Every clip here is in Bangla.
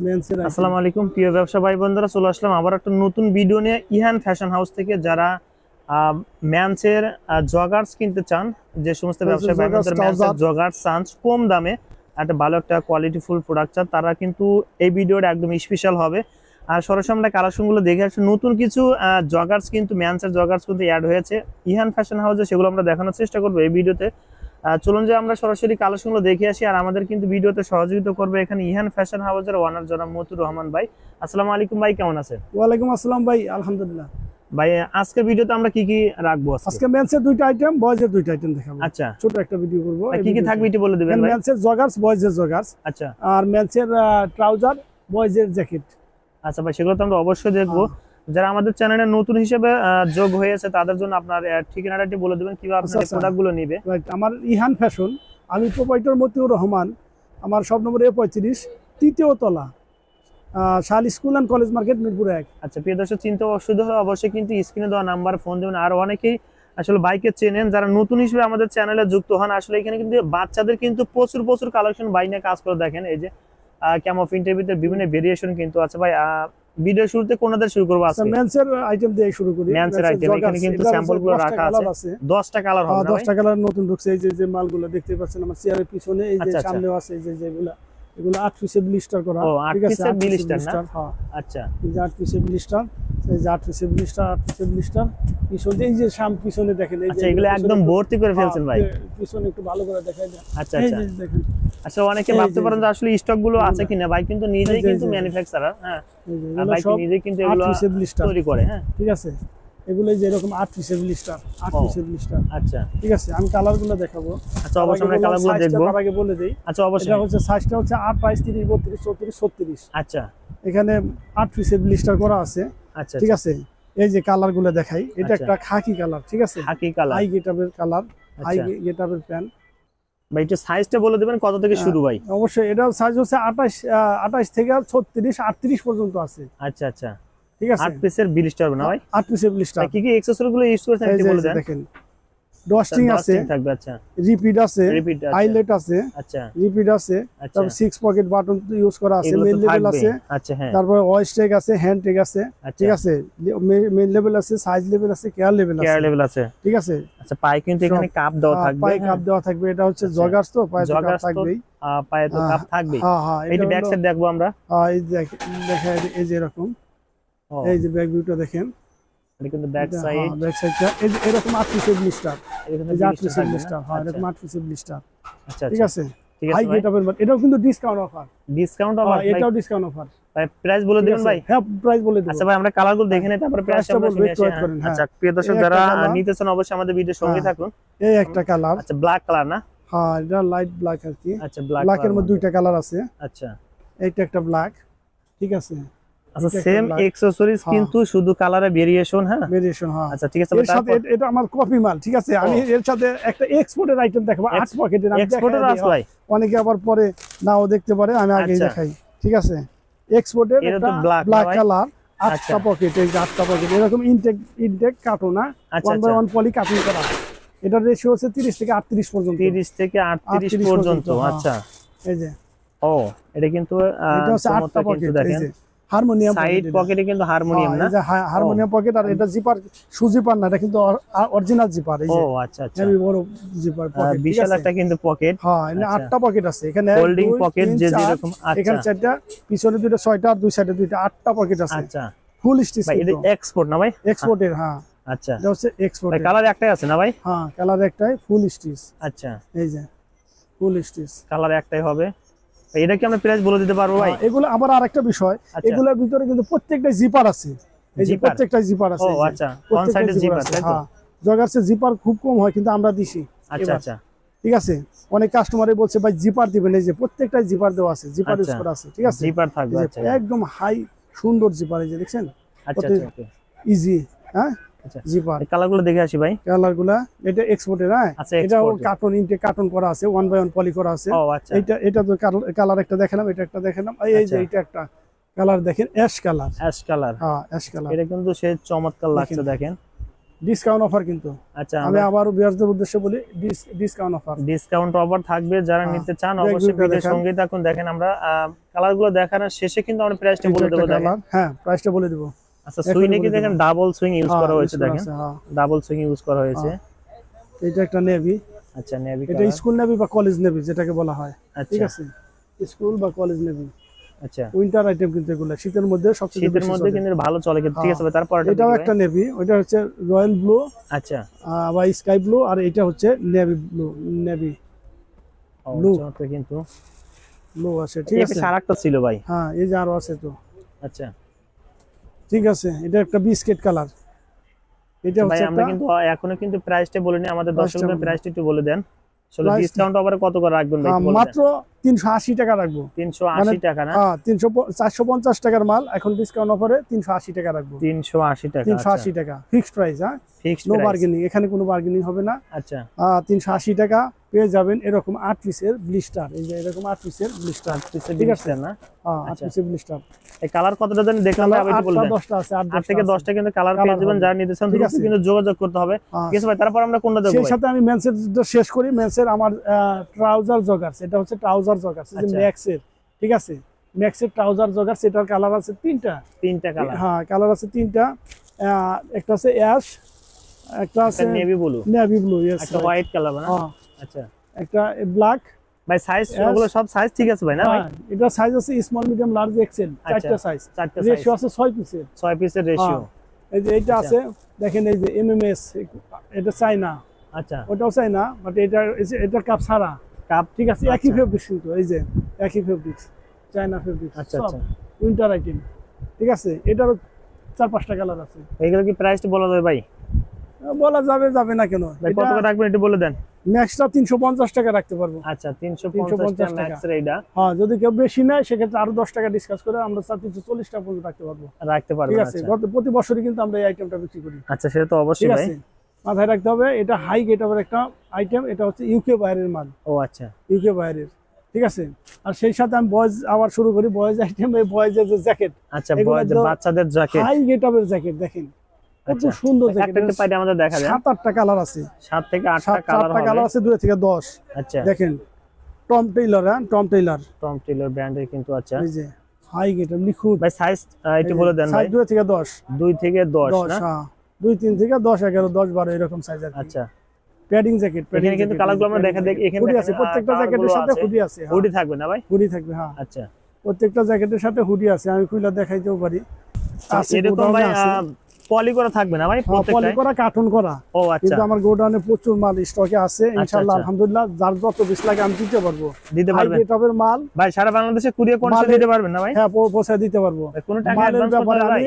আসসালামু আলাইকুম প্রিয় ব্যবসা ভাই বন্ধুরা, চলে আসলাম আবার একটা নতুন ভিডিও নিয়ে ইহান ফ্যাশন হাউস থেকে। যারা মেন্সের জগার্স কিনতে চান, যে সমস্ত ব্যবসায়ী ভাই বন্ধুরা মেন্সের জগার্স চান কম দামে একটা ভালো একটা কোয়ালিটিফুল প্রোডাক্ট চান, তারা কিন্তু এই ভিডিওটা একদম স্পেশাল হবে। আর সরাসরি আমরা কালেকশনগুলো দেখে আসছি। নতুন কিছু জগার্স কিন্তু মেন্সের জগার্স কিন্তু অ্যাড হয়েছে ইহান ফ্যাশন হাউসে, সেগুলো আমরা দেখানোর চেষ্টা করবো এই ভিডিওতে। চলুন যে আমরা সরাসরি কালেকশনগুলো দেখে আসি। আর আমাদের কিন্তু ভিডিওতে সহযোগিতা করবে এখানে ইহান ফ্যাশন হাউসের ওনার জনাব মতিউর রহমান ভাই। আসসালামু আলাইকুম ভাই, কেমন আছেন? ওয়ালাইকুম আসসালাম ভাই, আলহামদুলিল্লাহ। ভাই আজকে ভিডিওতে আমরা কি কি রাখবো? আজকে মেন্সের দুইটা আইটেম, বয়েজের দুইটা আইটেম দেখাবো। আচ্ছা, ছোট একটা ভিডিও করব। কি কি থাকবে এটি বলে দিবেন ভাই? মেন্সের জগার্স, বয়েজের জগার্স। আচ্ছা, আর মেন্সের ট্রাউজার, বয়েজের জ্যাকেট। আচ্ছা ভাই, সেগুলো তো আমরা অবশ্যই দেখবো। যারা আমাদের চ্যানেলে নতুন হিসেবে যোগ হয়েছে তাদের জন্য আপনার ঠিকানাটি বলে দিবেন কিভাবে আপনারা প্রোডাক্টগুলো নেবে। আমার ইহান ফ্যাশন, আমি প্রোপাইটর মতিউর রহমান। আমার সব নম্বর A35, তৃতীয় তলা, শাল school and college market, Mirpur 1। আচ্ছা প্রিয় দর্শক, চিন্তা অসুবিধা হলে অবশ্যই কিন্তু স্ক্রিনে দেওয়া নাম্বার ফোন দেবেন। আর অনেকেই আসলে বাইকে চেনেন, যারা নতুন হিসেবে আমাদের চ্যানেলে যুক্ত হন। আসলে এখানে কিন্তু বাচ্চাদের কিন্তু প্রচুর কালেকশন বাই নিয়ে কাজ করে। দেখেন এই যে ক্যামো প্রিন্টের ভিতরে বিভিন্ন ভেরিয়েশন কিন্তু আছে ভাই। ভিডিও শুরুতে কোনটা শুরু করব? আজকে মেন্সের আইটেম দিয়ে শুরু করি। মেন্সের আইটেম এখানে কিন্তু স্যাম্পলগুলো রাখা আছে। 10টা কালার হবে না ভাই? 10টা কালার নতুন ঢুকছে। এই যে মালগুলো দেখতে পাচ্ছেন আমার চেয়ারের পিছনে, এই যে সামনেও আছে, এই যে যেগুলো, এগুলো 8 পিসে ব্লিস্টার করা। ঠিক আছে, 8 পিসে ব্লিস্টার না? আচ্ছা, এই যে 8 পিসে ব্লিস্টার, এই যে 8 পিসে ব্লিস্টার, 8 পিসে ব্লিস্টার পিছনে, এই যে পিছনে দেখেন, এই যে এগুলো একদম ভর্তি করে ফেলছেন ভাই। পিছনে একটু ভালো করে দেখাই দেন। আচ্ছা আচ্ছা, এই যে দেখেন। আচ্ছা, অনেকে ভাবতে পারেন যে আসলে স্টক গুলো আছে কিনা। ভাই কিন্তু নিজেই কিন্তু ম্যানুফ্যাকচারার। হ্যাঁ, ভাই নিজেই কিন্তু এগুলো তৈরি করে। হ্যাঁ, ঠিক আছে। এগুলো যে এরকম 8 পিসের ব্লিস্টার, 8 পিসের ব্লিস্টার। আচ্ছা ঠিক আছে, আমি কালারগুলো দেখাবো। আচ্ছা অবশ্যই আমরা কালারগুলো দেখব। তার আগে বলে দেই। আচ্ছা অবশ্যই। এটা হচ্ছে সাইজটা হচ্ছে 8, 22, 30, 32, 34, 36। আচ্ছা, এখানে 8 পিসের ব্লিস্টার করা আছে। আচ্ছা ঠিক আছে। এই যে কালারগুলো দেখাই, এটা একটা খাকি কালার। ঠিক আছে, খাকি কালার, হাই গেটআপের কালার, হাই গেটআপের প্যান্ট। ভাই এটা সাইজটা বলে দিবেন কত থেকে শুরু ভাই? অবশ্যই, এটা সাইজ হচ্ছে 28 থেকে 36, 38 পর্যন্ত আছে। আচ্ছা আচ্ছা, ঠিক আছে। 8 পিসের ব্লিস্টার না ভাই? 8 পিসের ব্লিস্টার। কি কি অ্যাকসেসরিজ গুলো ইউজ করছেন একটু বলে দেন। দেখেন, ডস্টিং আছে, থাকবে। আচ্ছা, রিপিট আছে, হাইলাইট আছে। আচ্ছা, রিপিট আছে, তারপর 6 পকেট বাটন ইউজ করা আছে, মেইন লেভেল আছে। আচ্ছা, হ্যাঁ, তারপর ওয়াইস ট্যাগ আছে, হ্যান্ড ট্যাগ আছে। ঠিক আছে, মেইন লেভেল আছে, সাইজ লেভেল আছে, কেয়ার লেভেল আছে। ঠিক আছে। আচ্ছা, পায়ে কিন্তু এখানে কাপ দেওয়া থাকবে। পায়ে কাপ দেওয়া থাকবে। এটা হচ্ছে জগার্স, তো পায়ে কাপ থাকবেই। পায়ে তো কাপ থাকবে। হ্যাঁ, এই ব্যাক সাইড দেখবো আমরা। এই দেখেন, এই যে এরকম, এই যে ব্যাক ভিউটা দেখেন। কিন্তু ব্যাক সাইডটা এই যে এরকম 8 পিসের ব্লিস্টার, এই যে 8 পিসের ব্লিস্টার। হ্যাঁ, এরকম 8 পিসের ব্লিস্টার। আচ্ছা, ঠিক আছে। হাই গেটআপের, এটাও কিন্তু ডিসকাউন্ট অফার। Discount offer? এটাও ডিসকাউন্ট অফার। ভাই প্রাইস বলে দিবেন ভাই? হ্যাঁ, প্রাইস বলে দিন। আচ্ছা ভাই, আমরা কালারগুলো দেখে নেই, তারপরে প্রাইসটা আমরা শুনে আসি। আচ্ছা প্রিয় দর্শক, যারা নিতে চান অবশ্যই আমাদের ভিডিওর সঙ্গে থাকুন। এই একটা কালার। আচ্ছা, ব্ল্যাক কালার না? হ্যাঁ, এটা লাইট ব্ল্যাক আর কি। আচ্ছা, ব্ল্যাকের মধ্যে দুইটা কালার আছে। আচ্ছা, এইটা একটা ব্ল্যাক। ঠিক আছে। আচ্ছা, সেম অ্যাকসেসরিজ কিন্তু শুধু কালারে ভেরিয়েশন। হ্যাঁ, ভেরিয়েশন। হ্যাঁ, আচ্ছা ঠিক আছে। এর সাথে এটা আমার কপি মাল। ঠিক আছে, আমি এর সাথে একটা এক্সপোর্টের আইটেম দেখাবো। 8 পকেটের। আমি এক্সপোর্টের আছে ভাই, অনেকে আবার পরে নাও দেখতে পারে, আমি আগেই দেখাই। ঠিক আছে, এক্সপোর্টের একটা ব্ল্যাক কালার, 8টা পকেট। এই যে 8টা পকেট, এরকম ইনটেক কার্টন না, 1 বাই 1 পলি কাটিং করা। এটার রেশিও হচ্ছে 30 থেকে 38 পর্যন্ত। 30 থেকে 38 পর্যন্ত। আচ্ছা, এই যে এটা কিন্তু এটা হচ্ছে 8টা পকেট। এই যে হারমোনিয়াম সাইড পকেটে কিন্তু হারমোনিয়াম না? এই যে হারমোনিয়াম পকেট। আর এটা জিপার, সুজিপার না, এটা কিন্তু অরিজিনাল জিপার। এই যে আচ্ছা আচ্ছা, হেভি বড় জিপার পকেট। বিশাল একটা কিন্তু পকেট। হ্যাঁ, এখানে 8টা পকেট আছে। এখানে হোল্ডিং পকেট যে যেরকম। আচ্ছা, এখানে 4টা, পিছনে 2টা, 6টা, আর দুই সাইডে 2টা, 8টা পকেট আছে। আচ্ছা, ফুল স্টিচ। ভাই এটা এক্সপোর্ট না ভাই? এক্সপোর্টের। হ্যাঁ, আচ্ছা, এটা হচ্ছে এক্সপোর্ট। ভাই কালার একটাই আছে না ভাই? হ্যাঁ, কালার একটাই, ফুল স্টিচ। আচ্ছা, এই যে ফুল স্টিচ, কালার একটাই হবে। এটা কি আমরা প্রাইস বলে দিতে পারবো ভাই? এগুলো আবার আরেকটা বিষয়, এগুলোর ভিতরে কিন্তু প্রত্যেকটা জিপার আছে। এই যে প্রত্যেকটা জিপার আছে। ও আচ্ছা, কোন সাইডে জিপার? তাই তো? হ্যাঁ, জগার্সে জিপার খুব কম হয়, কিন্তু আমরা দিছি। আচ্ছা আচ্ছা, ঠিক আছে। অনেক কাস্টমারে বলছে ভাই জিপার দিবেন। এই যে প্রত্যেকটা জিপার দেওয়া আছে, জিপার ইউজ করা আছে। ঠিক আছে, জিপার থাকবে। আচ্ছা, একদম হাই সুন্দর জিপার। এই যে দেখছেন, আচ্ছা আচ্ছা, ইজি। হ্যাঁ, আচ্ছা, জিপার। কালারগুলো দেখে আসি ভাই। কালারগুলো এটা এক্সপোর্টের। হ্যাঁ, এটা কার্টন, ইনটেক কার্টন করা আছে, 1 বাই 1 পলি করা আছে। এটা তো কালার একটা দেখালাম, এটা একটা দেখালাম। এই যে এটা একটা কালার দেখেন, অ্যাশ কালার। Ash colour. হ্যাঁ, অ্যাশ কালার। এটা কিন্তু সে চমৎকার লাগছে। দেখেন ডিসকাউন্ট অফার কিন্তু। আচ্ছা, আমি আবার ভিউয়ারদের উদ্দেশ্যে বলি ডিসকাউন্ট অফার থাকবে, যারা নিতে চান অবশ্যই ভিডিওর সঙ্গে থাকুন। দেখেন আমরা কালারগুলো দেখানোর শেষে কিন্তু আমরা প্রাইসটা বলে দেব। দেখেন হ্যাঁ প্রাইসটা বলে দেব। আচ্ছা, সুইনে কি দেখেন ডাবল সুইং ইউজ করা হয়েছে, দেখেন ডাবল সুইং ইউজ করা হয়েছে। এটা একটা নেভি। আচ্ছা, নেভি, এটা স্কুল নেভি বা কলেজ নেভি যেটাকে বলা হয়, ঠিক আছে, স্কুল বা কলেজ নেভি। আচ্ছা, উইন্টার আইটেম কিন্তু এগুলো শীতের মধ্যে সবচেয়ে শীতের মধ্যে কিন্তু ভালো চলে কিন্তু, ঠিক আছে ভাই। তারপর এটাও একটা নেভি, ওইটা হচ্ছে রয়্যাল ব্লু, আচ্ছা, বা স্কাই ব্লু, আর এটা হচ্ছে নেভি ব্লু, নেভি ব্লু কিন্তু ব্লু আছে, ঠিক আছে। এটা আরেকটা ছিল ভাই, হ্যাঁ এই যে আরো আছে তো। আচ্ছা, ঠিক আছে, এটা একটা বিস্কিট কালার। এটা হচ্ছে আমরা কিন্তু এখনো কিন্তু প্রাইসটা বলিনি, আমাদের দর্শকদের প্রাইসটা একটু বলে দেন। আসলে ডিসকাউন্ট আবার কত করে রাখবেন ভাই? মাত্র 380 টাকা রাখবো। 380 টাকা না? হ্যাঁ 450 টাকার মাল এখন ডিসকাউন্ট অফারে 380 টাকা রাখবো। 380 টাকা, 380 টাকা ফিক্সড প্রাইস। হ্যাঁ, ফিক্সড নো বার্গেনিং, এখানে কোনো বার্গেনিং হবে না। আচ্ছা, 380 টাকা পেয়ে যাবেন এরকম 8 পিসের ব্লিস্টার। এই যে এরকম 8 পিসের ব্লিস্টার, ঠিক আছে না? হ্যাঁ 8 পিসের ব্লিস্টার। এই কালার কতটা দেন দেখলাম, আমি একটু বলবেন। 10টা আছে, 8 থেকে 10টা কিন্তু কালার পেয়ে যাবেন। যারা নিতে চান দ্রুত কিন্তু যোগাযোগ করতে হবে, ঠিক আছে ভাই। তারপর আমরা কোনটা দেখব? সেই সাথে আমি মেন্সের শেষ করি। মেন্সের আমার ট্রাউজার জগার্স, এটা হচ্ছে ট্রাউজার জগার্স, এই যে ম্যাক্সের, ঠিক আছে, ম্যাক্সের ট্রাউজার জগার্স। এটার কালার আছে 3টা কালার। হ্যাঁ, কালার আছে 3টা। একটা আছে অ্যাশ, একটা আছে নেভি ব্লু, ইয়েস, একটা হোয়াইট কালার না? আচ্ছা, একটা ব্ল্যাক। ভাই সাইজ ওগুলো সব সাইজ ঠিক আছে ভাই না ভাই? এটা সাইজ আছে স্মল, মিডিয়াম, লার্জ, এক্সেল, 4টা সাইজ। রেশিও আছে 6 পিসের, 6 পিসের রেশিও। এই যে এটা আছে দেখেন, এই যে এমএমএস, এটা চাইনা। আচ্ছা, ওটাও চাইনা, বাট এটা কাপ ছাড়া কাপ, ঠিক আছে, একই ফেব্রিক্স কিন্তু, এই যে একই ফেব্রিক্স, চাইনা ফেব্রিক্স। আচ্ছা, আচ্ছা, উইন্টার আইটেম, ঠিক আছে। এটারও 4-5টা কালার আছে। এইগুলো কি প্রাইসটা বলা যাবে ভাই? বলা যাবে না কেন? ভাই কত টাকা রাখবেন একটু বলে দেন। ম্যাক্সটা 350 টাকা রাখতে পারবো। আচ্ছা, 350 টাকা ম্যাক্স এর এইটা। হ্যাঁ, যদি কেউ বেশি নেয় সেক্ষেত্রে আরো 10 টাকা ডিসকাস করে আমরা 340 টাকা পর্যন্ত রাখতে পারবো। ঠিক আছে, প্রতি বছরই কিন্তু আমরা এই আইটেমটা বিক্রি করি। আচ্ছা, সেটা তো অবশ্যই ভাই মাথায় রাখতে হবে। এটা হাই গেটআপের একটা আইটেম, এটা হচ্ছে ইউকে বাইরের মাল। ও আচ্ছা, ইউকে বাইরের, ঠিক আছে। আর সেই সাথে আমি বয়েজ আবার শুরু করি। বয়েজ আইটেম, এই বয়েজের যে জ্যাকেট, আচ্ছা, বয়েজের বাচ্চাদের জ্যাকেট, হাই গেটআপের জ্যাকেট দেখেন, কত সুন্দর জ্যাকেট। একটা পাইটা আমাদের দেখা যায় 7-8টা কালার আছে, 7 থেকে 8টা কালার আছে, 2 থেকে 10। আচ্ছা, দেখেন টম টেইলর, টম টেইলর ব্র্যান্ডের কিন্তু। আচ্ছা, এই যে হাই গেটআপ নিখুঁত। ভাই সাইজ একটু বলে দেন ভাই। 2 থেকে 10, 2 থেকে 10 না? হ্যাঁ, 2, 3 থেকে 10, 11, 10, 12 এরকম সাইজ আছে। আচ্ছা, প্যাডিং জ্যাকেট, এখানে কিন্তু কালারগুলো আমরা এখানে হুডি আছে, প্রত্যেকটা জ্যাকেটের সাথে হুডি আছে। হুডি থাকবে না ভাই? হুডি থাকবে, হ্যাঁ। আচ্ছা, প্রত্যেকটা জ্যাকেটের সাথে হুডি আছে, আমি খুলে দেখাইতেও পারি। এরকম ভাই পলি করা থাকবে না ভাই? প্রত্যেকটা পলি করা, কার্টন করা। ও আচ্ছা, কিন্তু আমার গোডাউনে প্রচুর মাল স্টকে আছে, ইনশাআল্লাহ, আলহামদুলিল্লাহ। যার যত পিস লাগে আমি দিতে পারবো। দিতে পারবেন? হাই গেটআপের মাল ভাই সারা বাংলাদেশে কুরিয়ার কোর্সে দিতে পারবেন না ভাই? হ্যাঁ, পৌঁছে দিতে পারবো। কোনো টাকা অ্যাডভান্স করতে হবে?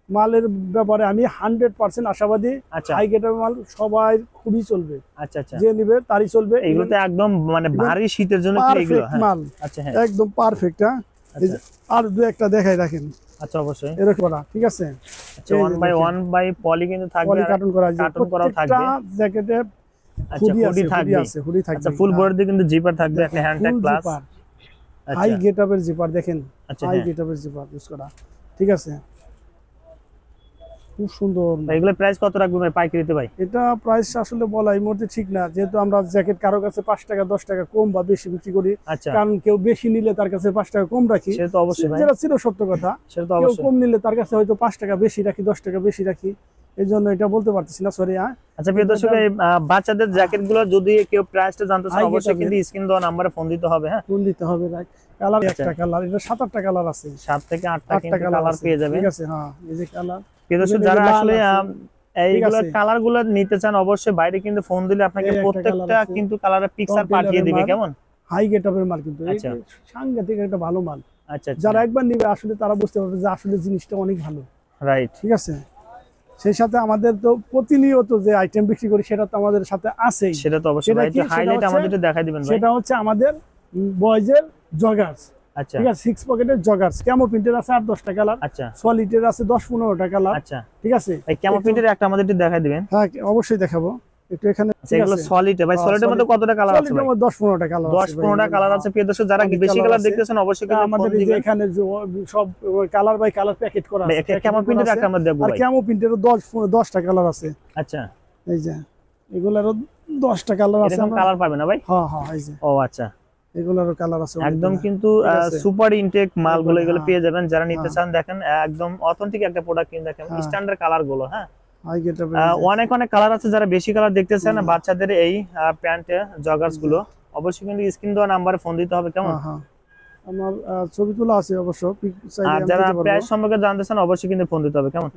মালের ব্যাপারে আমি 100% আশাবাদী। হাই গেটআপের মাল সবাই খুবই চলবে। আচ্ছা, আচ্ছা, যে নিবে তারই চলবে। এগুলোতে একদম মানে ভারী শীতের জন্য কি এগুলো? হ্যাঁ, মাল। আচ্ছা, হ্যাঁ, একদম পারফেক্ট। আর 2-1টা দেখাই রাখেন। আচ্ছা, অবশ্যই এরকম করা, ঠিক আছে। আচ্ছা, 1 বাই পলি কিন্তু থাকবে, পলি কার্টন করা, কার্টন করাও থাকবে। জ্যাকেটে আচ্ছা, হুডি থাকবে, হুডি থাকবে। আচ্ছা, ফুল বডি কিন্তু জিপার থাকবে, একটা হ্যান্ড ট্যাগ প্লাস। হাই গেটআপের জিপার দেখেন, আচ্ছা, হাই গেটআপের জিপার ইউজ করা, ঠিক আছে, খুব সুন্দর। এগুলোর প্রাইস কত রাখবেন ভাই পাইকারিতে ভাই? এটা প্রাইস আসলে বলা এই মুহূর্তে ঠিক না, যেহেতু আমরা জ্যাকেট কারো কাছে 5 টাকা 10 টাকা কম বা বেশি বিক্রি করি। আচ্ছা, কারণ কেউ বেশি নিলে তার কাছে 5 টাকা কম রাখি, সেটা তো অবশ্যই ভাই, যেটা ছিল সত্য কথা। সেটা তো কেউ অবশ্যই। কম নিলে তার কাছে হয়তো 5 টাকা বেশি রাখি, 10 টাকা বেশি রাখি, এই জন্য এটা বলতে পারতেছি না, সরি। আচ্ছা, প্রিয় দর্শক, এই বাচ্চাদের জ্যাকেট গুলো যদি কেউ প্রাইসটা জানতে চান অবশ্যই কিন্তু স্ক্রিন দেওয়া নম্বরে ফোন দিতে হবে। হ্যাঁ, ফোন দিতে হবে। কালার একটা কালার, এটা 7-8টা কালার আছে, 7 থেকে 8টা কিন্তু কালার পেয়ে যাবেন, ঠিক আছে। হ্যাঁ, এই যে কালার। প্রিয় দর্শক, যারা আসলে এইগুলো কালার গুলো নিতে চান অবশ্যই বাইরে কিন্তু ফোন দিলে আপনাকে প্রত্যেকটা কিন্তু কালারের পিকচার পাঠিয়ে দিবে। কেমন হাই গেটআপের মাল কিন্তু, সাংঘাতিক একটা ভালো মাল। আচ্ছা, যারা একবার নিবে আসলে তারা বুঝতে পারবে যে আসলে জিনিসটা অনেক ভালো, রাইট, ঠিক আছে। সেই সাথে আমাদের তো প্রতিনিয়ত যে আইটেম বিক্রি করি সেটা তো আমাদের সাথে আছেই, সেটা তো অবশ্যই ভাই, একটু হাইলাইট আমাদের দেখাই দিবেন ভাই। সেটা হচ্ছে আমাদের বয়েজের জগার্স। আচ্ছা, ঠিক আছে, 6 পকেটের জগার্স, ক্যামো প্রিন্টের আছে 8-10টা কালার। আচ্ছা, সলিডের আছে 10-15টা কালার। আচ্ছা, ঠিক আছে, এই ক্যামো প্রিন্টের একটা আমাদের একটু দেখাই দিবেন। হ্যাঁ, অবশ্যই দেখাবো। একটু এখানে এগুলো সলিড ভাই, সলিডের মধ্যে কতটা কালার আছে ভাই? 10-15টা কালার আছে 10-15টা কালার আছে। প্রিয় দর্শক যারা বেশি কালার দেখতেছেন অবশ্যই কিন্তু আমাদের এই যে এখানে সব কালার বাই কালার প্যাকেট করা আছে। একটা ক্যামো প্রিন্টের একটা আমরা দেখব আর ভাই। ক্যামো প্রিন্টের 10টা কালার আছে। আচ্ছা এই যে এগুলারও 10টা কালার আছে। এরকম কালার পাবে না ভাই? হ্যাঁ হ্যাঁ এই যে ও আচ্ছা, এগুলারও কালার আছে একদম কিন্তু সুপার ইনটেক মালগুলো এগুলো পেয়ে যাবেন যারা নিতে চান। দেখেন একদম অথেন্টিক একটা প্রোডাক্ট কিন্তু দেখেন স্ট্যান্ডার্ড কালার গুলো। হ্যাঁ অনেক অনেক কালার আছে, যারা বেশি কালার দেখতেছেন বাচ্চাদের এই প্যান্টে জগার্স গুলো অবশ্যই কিন্তু স্ক্রিন দেওয়া নাম্বারে ফোন দিতে হবে। কেমন আমার ছবি তোলা আছে অবশ্য। আর যারা প্রাইস সম্পর্কে জানতে চান অবশ্যই কিন্তু ফোন দিতে হবে। কেমন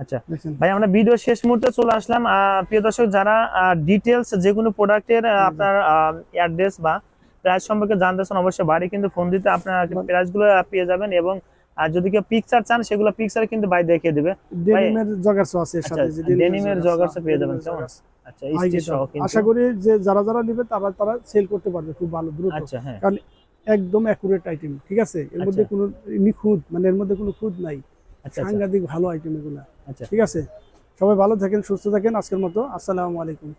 আচ্ছা ভাই, আমরা ভিডিও শেষ মুহূর্তে চলে আসলাম। প্রিয় দর্শক যারা ডিটেইলস যে কোনো প্রোডাক্টের আপনার অ্যাড্রেস বা প্রাইস সম্পর্কে জানতে চান অবশ্যই বাড়ি কিন্তু ফোন দিতে আপনারা প্রাইস গুলো পেয়ে যাবেন। এবং আর যদি কেউ পিকচার চান সেগুলো পিকচার কিন্তু ভাই দেখিয়ে দিবে। ডেনিমের জগার্স আছে এর সাথে, ডেনিমের জগার্স পেয়ে যাবেন। কেমন আচ্ছা স্টিচ সহ কিন্তু আশা করি যে যারা যারা নেবে তারা সেল করতে পারবে খুব ভালো দ্রুত। আচ্ছা হ্যাঁ, কারণ একদম অ্যাকুরেট আইটেম, ঠিক আছে? এর মধ্যে কোনো নিখুঁত মানে এর মধ্যে কোনো খুঁত নাই। সাংঘাতিক ভালো আইটেম এগুলা। আচ্ছা ঠিক আছে, সবাই ভালো থাকেন, সুস্থ থাকেন। আজকের মতো আসসালামু আলাইকুম।